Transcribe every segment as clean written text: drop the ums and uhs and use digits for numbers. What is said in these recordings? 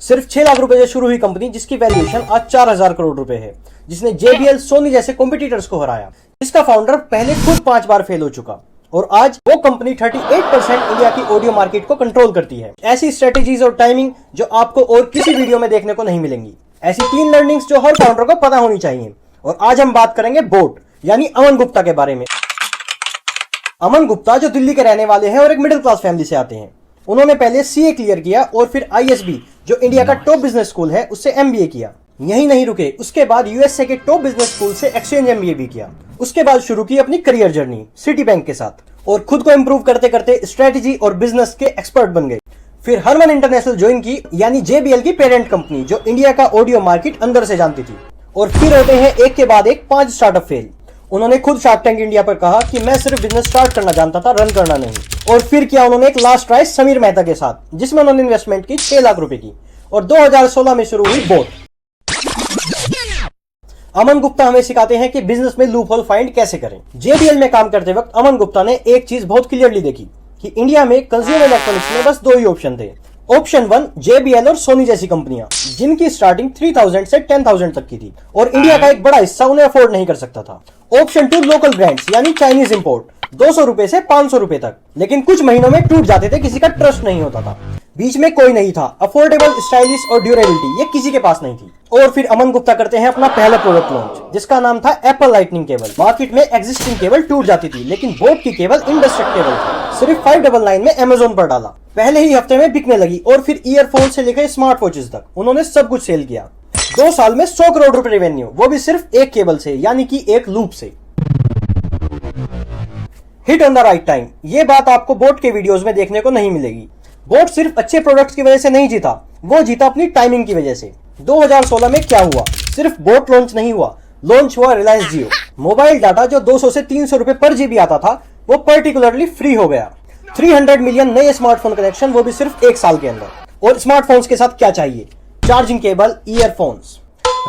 सिर्फ 6 लाख रुपए से शुरू हुई कंपनी जिसकी वैल्यूएशन आज 4000 करोड़ रुपए है, जिसने JBL, सोनी जैसे कॉम्पिटिटर्स को हराया, जिसका फाउंडर पहले खुद 5 बार फेल हो चुका और आज वो कंपनी 38% इंडिया की ऑडियो मार्केट को कंट्रोल करती है। ऐसी स्ट्रेटेजीज और टाइमिंग जो आपको और किसी वीडियो में देखने को नहीं मिलेंगी। ऐसी 3 लर्निंग्स जो हर फाउंडर को पता होनी चाहिए। और आज हम बात करेंगे बोट यानी अमन गुप्ता के बारे में। अमन गुप्ता जो दिल्ली के रहने वाले हैं और एक मिडिल क्लास फैमिली से आते हैं। उन्होंने पहले CA क्लियर किया और फिर ISB जो इंडिया का टॉप बिजनेस स्कूल है उससे MBA किया। यही नहीं रुके, उसके बाद USA के टॉप बिजनेस स्कूल से एक्सचेंज MBA भी किया। उसके बाद शुरू की अपनी करियर जर्नी सिटी बैंक के साथ और खुद को इंप्रूव करते करते स्ट्रेटेजी और बिजनेस के एक्सपर्ट बन गए। फिर हरमन इंटरनेशनल ज्वाइन की यानी JBL की पेरेंट कंपनी जो इंडिया का ऑडियो मार्केट अंदर से जानती थी। और फिर होते हैं एक के बाद एक 5 स्टार्टअप फेल। उन्होंने खुद शार्क टैंक इंडिया पर कहा कि मैं सिर्फ बिजनेस स्टार्ट करना जानता था, रन करना नहीं। और फिर किया उन्होंने एक लास्ट ट्राई समीर मेहता के साथ, जिसमें उन्होंने इन्वेस्टमेंट की 6 लाख रुपए की और 2016 में शुरू हुई बोट। अमन गुप्ता हमें सिखाते हैं कि बिजनेस में लूप होल फाइंड कैसे करें। JBL में काम करते वक्त अमन गुप्ता ने एक चीज बहुत क्लियरली देखी कि इंडिया में कंज्यूमर इलेक्ट्रॉनिक्स में बस 2 ही ऑप्शन थे। ऑप्शन 1 JBL और सोनी जैसी कंपनियां जिनकी स्टार्टिंग 3000 से 10,000 तक की थी और इंडिया का एक बड़ा हिस्सा उन्हें अफोर्ड नहीं कर सकता था। ऑप्शन 2 लोकल ब्रांड्स यानी चाइनीज इंपोर्ट 200 रुपए से 500 रुपए तक, लेकिन कुछ महीनों में टूट जाते थे, किसी का ट्रस्ट नहीं होता था। बीच में कोई नहीं था, अफोर्डेबल, स्टाइलिश और ड्यूरेबिलिटी ये किसी के पास नहीं थी। और फिर अमन गुप्ता करते हैं अपना पहला प्रोडक्ट लॉन्च जिसका नाम था एप्पल लाइटनिंग केबल। मार्केट में एग्जिस्टिंग केबल टूट जाती थी लेकिन बोट की केबल इंडेस्ट्रक्टेबल थी। सिर्फ 599 में अमेजोन पर डाला, पहले ही हफ्ते में बिकने लगी और फिर ईयरफोन से लेकर स्मार्ट वॉचेस तक उन्होंने सब कुछ सेल किया। 2 साल में 100 करोड़ रुपए रेवेन्यू, वो भी सिर्फ एक केबल से यानी कि एक लूप से। Hit on the right time, ये बात आपको बोट के वीडियोस में देखने को नहीं मिलेगी। बोट सिर्फ अच्छे प्रोडक्ट्स की वजह से नहीं जीता, वो जीता अपनी टाइमिंग की वजह से। 2016 में क्या हुआ, सिर्फ बोट लॉन्च नहीं हुआ, लॉन्च हुआ रिलायंस जियो। मोबाइल डाटा जो 200 से 300 रुपए पर GB आता था वो पर्टिकुलरली फ्री हो गया। 300 मिलियन नए स्मार्टफोन कनेक्शन, वो भी सिर्फ 1 साल के अंदर। और स्मार्टफोन्स के साथ क्या चाहिए, charging cable, earphones,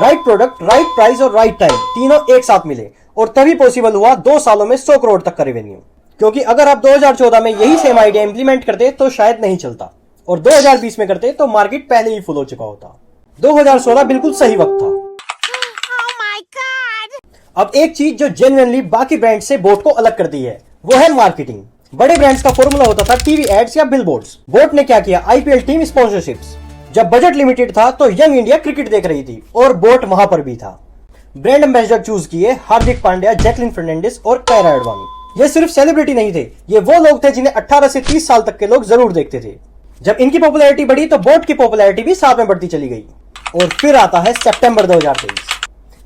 right product, right price और राइट टाइम, तीनों एक साथ मिले और तभी पॉसिबल हुआ 2 सालों में 100 करोड़ तक का रेवेन्यू। क्योंकि अगर आप 2014 में यही सेम आइडिया इंप्लीमेंट करते तो शायद नहीं चलता और 2020 में करते तो मार्केट पहले ही फुल हो चुका होता। 2016 बिल्कुल सही वक्त था। अब एक चीज जो जेन्युइनली बाकी ब्रांड से बोट को अलग करती है वो है मार्केटिंग। बड़े ब्रांड्स का फॉर्मूला होता था टीवी एड्स या बिलबोर्ड्स। बोट ने क्या किया, IPL टीम स्पॉन्सरशिप्स। जब बजट लिमिटेड था तो यंग इंडिया क्रिकेट देख रही थी और बोट वहां पर भी था। ब्रांड एम्बेसडर चूज किए हार्दिक पांड्या, जैकलिन फर्नांडिस और कायरा एडवाणी। ये सिर्फ सेलिब्रिटी नहीं थे, ये वो लोग थे जिन्हें 18 से 30 साल तक के लोग जरूर देखते थे। जब इनकी पॉपुलैरिटी बढ़ी तो बोट की पॉपुलैरिटी भी साथ में बढ़ती चली गई। और फिर आता है सितंबर 2023,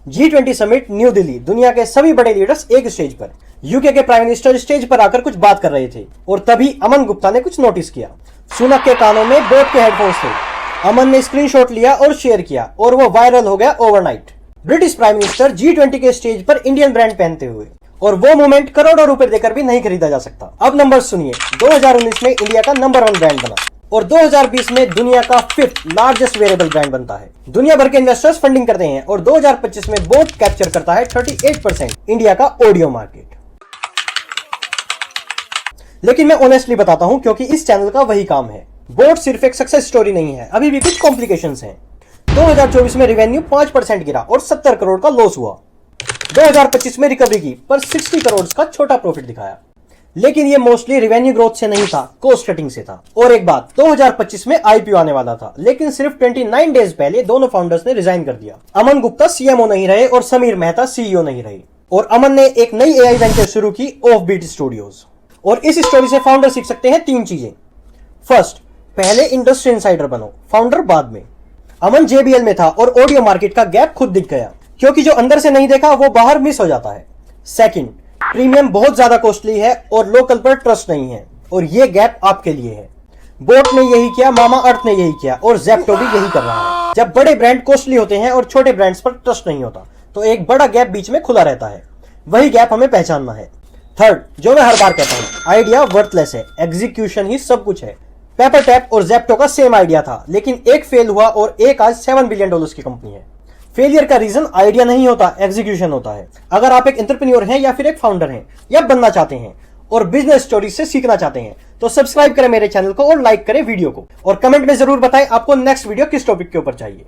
G20 समिट न्यू दिल्ली। दुनिया के सभी बड़े लीडर्स एक स्टेज पर। UK के प्राइम मिनिस्टर स्टेज पर आकर कुछ बात कर रहे थे और तभी अमन गुप्ता ने कुछ नोटिस किया। सुनक के कानों में बोट के हेडफोन्स थे। अमन ने स्क्रीनशॉट लिया और शेयर किया और वो वायरल हो गया overnight. British prime minister G20 के स्टेज पर इंडियन ब्रांड पहनते हुए, और वो मोमेंट करोड़ों रुपए देकर भी नहीं खरीदा जा सकता। अब नंबर सुनिए, 2019 में इंडिया का नंबर 1 ब्रांड बना और 2020 में दुनिया का 5th लार्जेस्ट वेरेबल ब्रांड बनता है। दुनिया भर के इन्वेस्टर्स फंडिंग करते हैं और 2025 में बोट कैप्चर करता है 38% इंडिया का ऑडियो मार्केट। लेकिन मैं ऑनेस्टली बताता हूं क्योंकि इस चैनल का वही काम है। बोट सिर्फ एक सक्सेस स्टोरी नहीं है, अभी भी कुछ कॉम्प्लिकेशंस हैं। 2024 में रेवेन्यू 5% गिरा और 70 करोड़ का लॉस हुआ। 2025 में रिकवरी की पर 60 करोड़ का छोटा प्रॉफिट दिखाया, लेकिन ये मोस्टली रेवेन्यू ग्रोथ से नहीं था, कॉस्ट कटिंग से था। और एक बात, 2025 में IPO आने वाला था लेकिन सिर्फ 29 डेज पहले दोनों फाउंडर्स ने रिजाइन कर दिया। अमन गुप्ता CMO नहीं रहे और समीर मेहता CEO नहीं रहे और अमन ने एक नई AI वेंचर शुरू की, ऑफबीट स्टूडियोज। और इस स्टोरी से फाउंडर सीख सकते हैं 3 चीजें। फर्स्ट, पहले इंडस्ट्री इनसाइडर बनो, फाउंडर बाद में। अमन JBL में था और ऑडियो मार्केट का गैप खुद दिख गया, क्योंकि जो अंदर से नहीं देखा वो बाहर मिस हो जाता है। सेकंड, प्रीमियम बहुत ज्यादा कॉस्टली है और लोकल पर ट्रस्ट नहीं है और ये गैप आपके लिए है। बोट ने यही किया, मामा अर्थ ने यही किया और ज़ेप्टो भी यही कर रहा है। जब बड़े ब्रांड कॉस्टली होते हैं और छोटे ब्रांड्स पर ट्रस्ट नहीं होता तो एक बड़ा गैप बीच में खुला रहता है, वही गैप हमें पहचानना है। थर्ड, जो मैं हर बार कहता हूं, आइडिया वर्थलेस है, एग्जीक्यूशन ही सब कुछ है। पेपर टैप और ज़ेप्टो का सेम आइडिया था लेकिन एक फेल हुआ और एक आज $7 बिलियन की कंपनी है। फेलियर का रीजन आइडिया नहीं होता, एग्जीक्यूशन होता है। अगर आप एक एंटरप्रेन्योर हैं या फिर एक फाउंडर हैं या बनना चाहते हैं और बिजनेस स्टोरी से सीखना चाहते हैं तो सब्सक्राइब करें मेरे चैनल को और लाइक करें वीडियो को और कमेंट में जरूर बताएं आपको नेक्स्ट वीडियो किस टॉपिक के ऊपर चाहिए।